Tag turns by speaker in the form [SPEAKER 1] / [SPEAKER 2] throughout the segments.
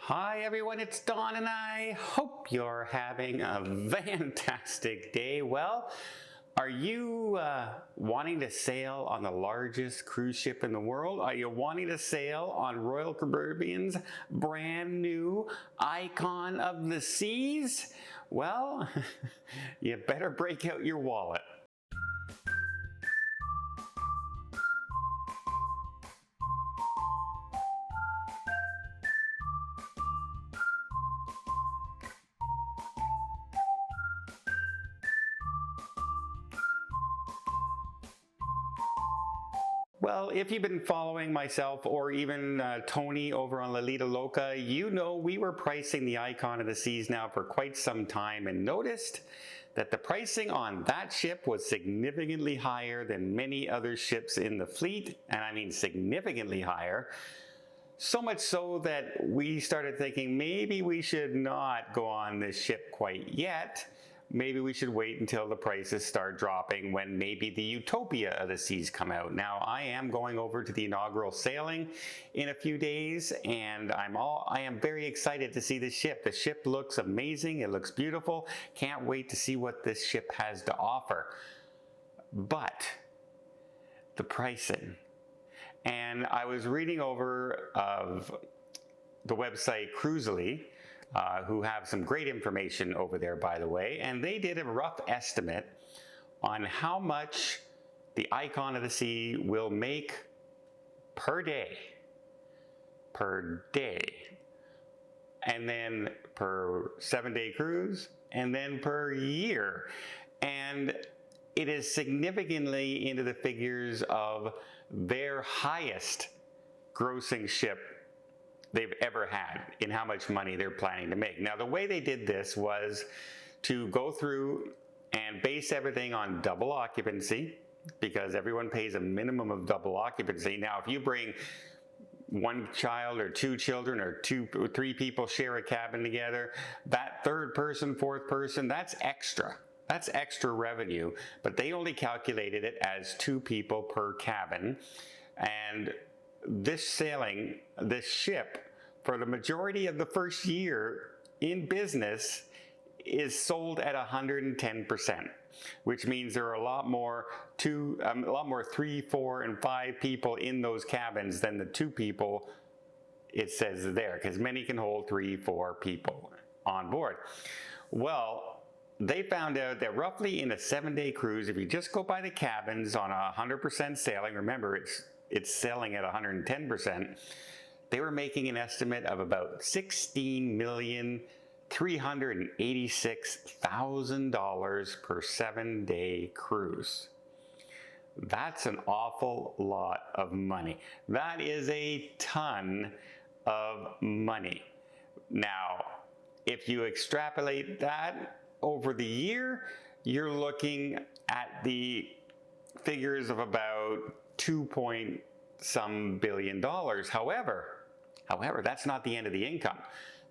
[SPEAKER 1] Hi everyone, it's Don and I hope you're having a fantastic day. Well, are you wanting to sail on the largest cruise ship in the world? Are you wanting to sail on Royal Caribbean's brand new Icon of the Seas? Well, you better break out your wallet. Well, if you've been following myself or even Tony over on La Lita Loca, you know we were pricing the Icon of the Seas now for quite some time and noticed that the pricing on that ship was significantly higher than many other ships in the fleet, and I mean significantly higher. So much so that we started thinking maybe we should not go on this ship quite yet. Maybe we should wait until the prices start dropping when maybe the Utopia of the Seas come out. Now, I am going over to the inaugural sailing in a few days, and I am very excited to see the ship. The ship looks amazing. It looks beautiful. Can't wait to see what this ship has to offer. But the pricing. And I was reading over of the website Cruisily, who have some great information over there, by the way, and they did a rough estimate on how much the Icon of the Sea will make per day, and then per 7-day cruise, and then per year. And it is significantly into the figures of their highest grossing ship they've ever had in how much money they're planning to make. Now, the way they did this was to go through and base everything on double occupancy, because everyone pays a minimum of double occupancy. Now, if you bring one child or two children or three people share a cabin together, that third person, fourth person, that's extra. That's extra revenue, but they only calculated it as 2 people per cabin. And this ship, for the majority of the first year in business, is sold at 110%, which means there are a lot more 3, 4, and 5 people in those cabins than the 2 people it says there, because many can hold 3, 4 people on board. Well, they found out that roughly in a 7-day cruise, if you just go by the cabins on 100% sailing, remember it's sailing at 110%, they were making an estimate of about $16,386,000 per 7-day cruise. That's an awful lot of money. That is a ton of money. Now, if you extrapolate that over the year, you're looking at the figures of about 2-point-some billion dollars. However, that's not the end of the income.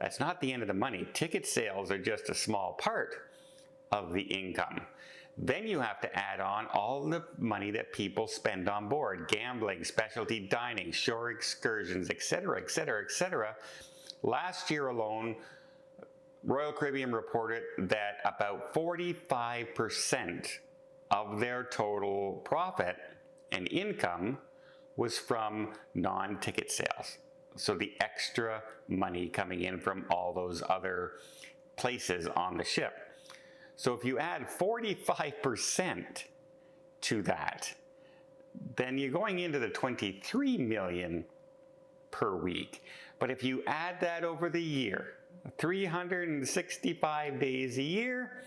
[SPEAKER 1] That's not the end of the money. Ticket sales are just a small part of the income. Then you have to add on all the money that people spend on board: gambling, specialty dining, shore excursions, etc., etc., etc. Last year alone, Royal Caribbean reported that about 45% of their total profit and income was from non-ticket sales. So the extra money coming in from all those other places on the ship. So if you add 45% to that, then you're going into the 23 million per week. But if you add that over the year, 365 days a year,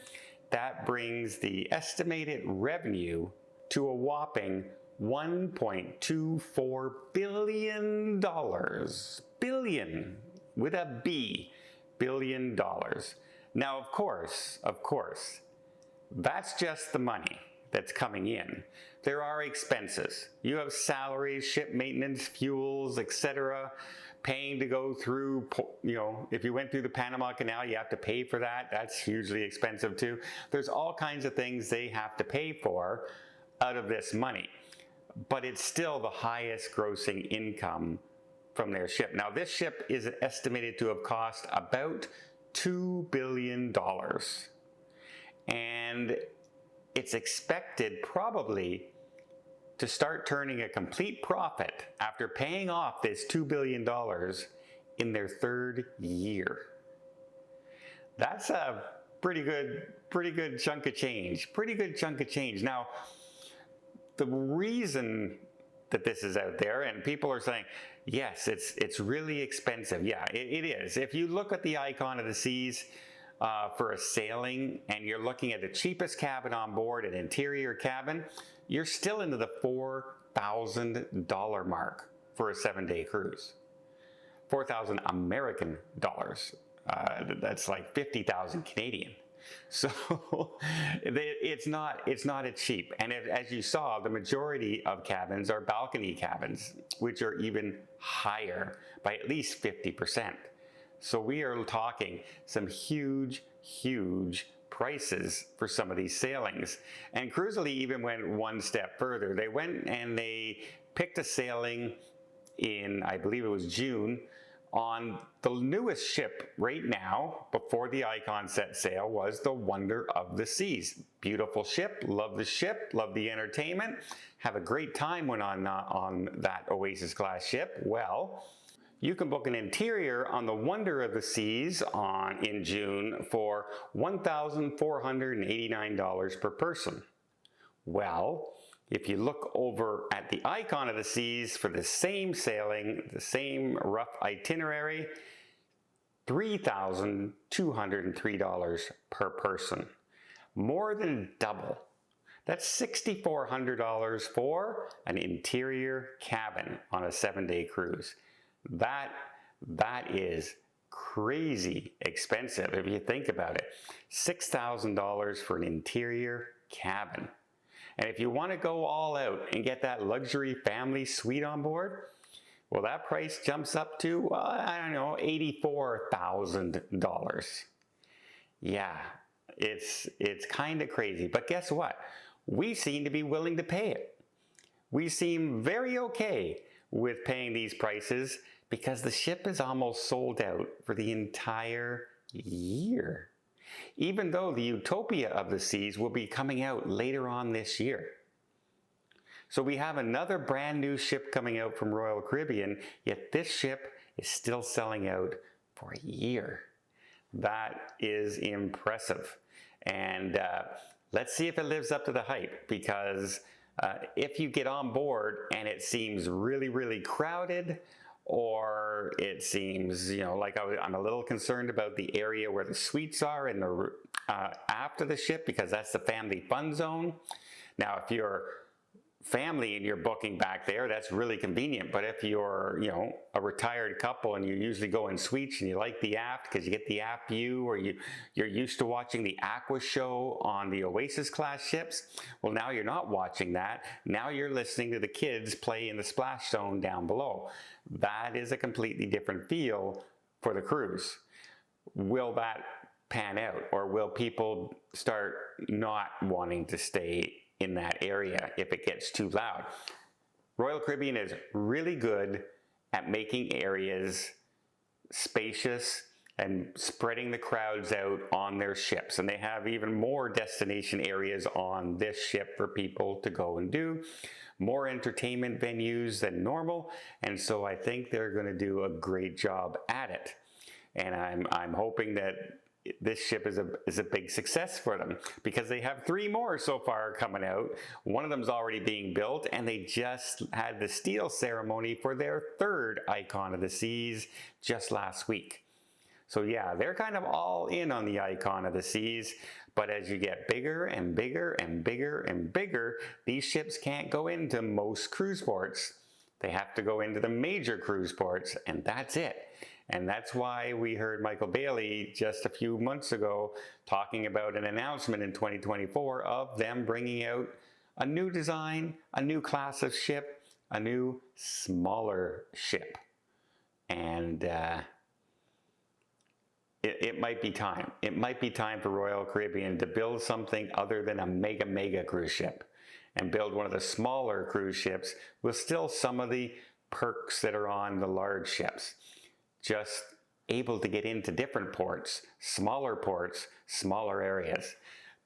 [SPEAKER 1] that brings the estimated revenue to a whopping $1.24 billion. Billion, with a B, billion dollars. Now, of course, that's just the money that's coming in. There are expenses. You have salaries, ship maintenance, fuels, etc., paying to go through, if you went through the Panama Canal, you have to pay for that. That's hugely expensive too. There's all kinds of things they have to pay for out of this money. But it's still the highest grossing income from their ship. Now, this ship is estimated to have cost about $2 billion. And it's expected probably to start turning a complete profit after paying off this $2 billion in their third year. That's a pretty good chunk of change. Pretty good chunk of change. Now, the reason that this is out there, and people are saying, yes, it's really expensive. Yeah, it is. If you look at the Icon of the Seas for a sailing, and you're looking at the cheapest cabin on board, an interior cabin, you're still into the $4,000 mark for a 7-day cruise. 4,000 American dollars. That's like 50,000 Canadian. So it's not a cheap. And as you saw, the majority of cabins are balcony cabins, which are even higher by at least 50%. So we are talking some huge prices for some of these sailings. And Cruiserly even went one step further. They went and they picked a sailing in, I believe it was June, on the newest ship right now, before the Icon set sail, was the Wonder of the Seas. Beautiful ship, love the entertainment, have a great time when on that Oasis class ship. Well, you can book an interior on the Wonder of the Seas in June for $1,489 per person. Well, if you look over at the Icon of the Seas for the same sailing, the same rough itinerary, $3,203 per person. More than double. That's $6,400 for an interior cabin on a 7-day cruise. That is crazy expensive if you think about it. $6,000 for an interior cabin. And if you want to go all out and get that luxury family suite on board, well, that price jumps up to, I don't know, $84,000. Yeah, it's kind of crazy. But guess what? We seem to be willing to pay it. We seem very okay with paying these prices because the ship is almost sold out for the entire year. Even though the Utopia of the Seas will be coming out later on this year. So we have another brand new ship coming out from Royal Caribbean, yet this ship is still selling out for a year. That is impressive. And let's see if it lives up to the hype, because if you get on board and it seems really crowded, or it seems, like I'm a little concerned about the area where the suites are in the aft of the ship, because that's the family fun zone. Now, if you're family and you're booking back there, that's really convenient. But if you're, a retired couple and you usually go in suites and you like the aft because you get the aft view, or you're used to watching the Aqua show on the Oasis class ships, well, now you're not watching that. Now you're listening to the kids play in the splash zone down below. That is a completely different feel for the cruise. Will that pan out, or will people start not wanting to stay in that area if it gets too loud? Royal Caribbean is really good at making areas spacious and spreading the crowds out on their ships. And they have even more destination areas on this ship for people to go and do. More entertainment venues than normal. And so I think they're going to do a great job at it. And I'm hoping that this ship is a big success for them, because they have 3 more so far coming out. One of them's already being built, and they just had the steel ceremony for their 3rd Icon of the Seas just last week. So yeah, they're kind of all in on the Icon of the Seas. But as you get bigger and bigger and bigger and bigger, these ships can't go into most cruise ports. They have to go into the major cruise ports, and that's it. And that's why we heard Michael Bailey just a few months ago talking about an announcement in 2024 of them bringing out a new design, a new class of ship, a new smaller ship. And it might be time. It might be time for Royal Caribbean to build something other than a mega cruise ship, and build one of the smaller cruise ships with still some of the perks that are on the large ships. Just able to get into different ports, smaller areas.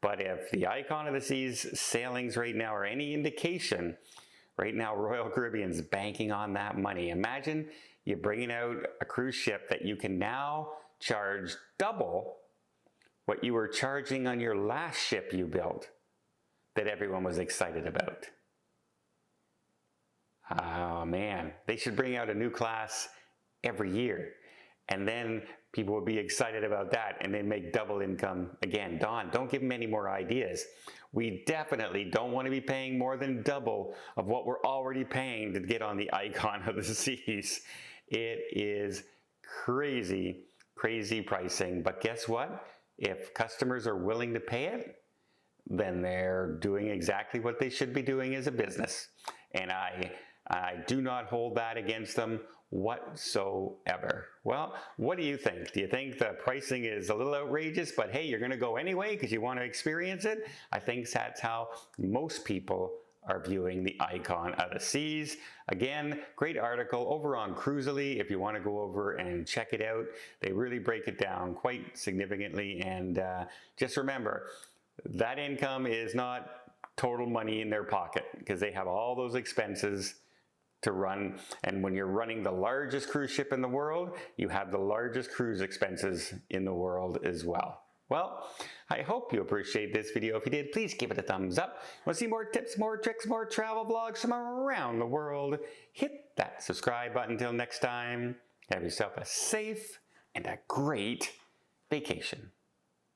[SPEAKER 1] But if the Icon of the Seas sailings right now are any indication, right now Royal Caribbean's banking on that money. Imagine you bringing out a cruise ship that you can now charge double what you were charging on your last ship you built that everyone was excited about. Oh man, they should bring out a new class every year. And then people would be excited about that and then make double income again. Don, don't give them any more ideas. We definitely don't want to be paying more than double of what we're already paying to get on the Icon of the Seas. It is crazy, crazy pricing. But guess what? If customers are willing to pay it, then they're doing exactly what they should be doing as a business. And I do not hold that against them whatsoever. Well, what do you think? Do you think the pricing is a little outrageous, but hey, you're going to go anyway because you want to experience it? I think that's how most people are viewing the Icon of the Seas. Again, great article over on Cruisily if you want to go over and check it out. They really break it down quite significantly, and just remember, that income is not total money in their pocket because they have all those expenses to run. And when you're running the largest cruise ship in the world, you have the largest cruise expenses in the world as well. Well, I hope you appreciate this video. If you did, please give it a thumbs up. Want to see more tips, more tricks, more travel vlogs from around the world? Hit that subscribe button. Until next time, have yourself a safe and a great vacation.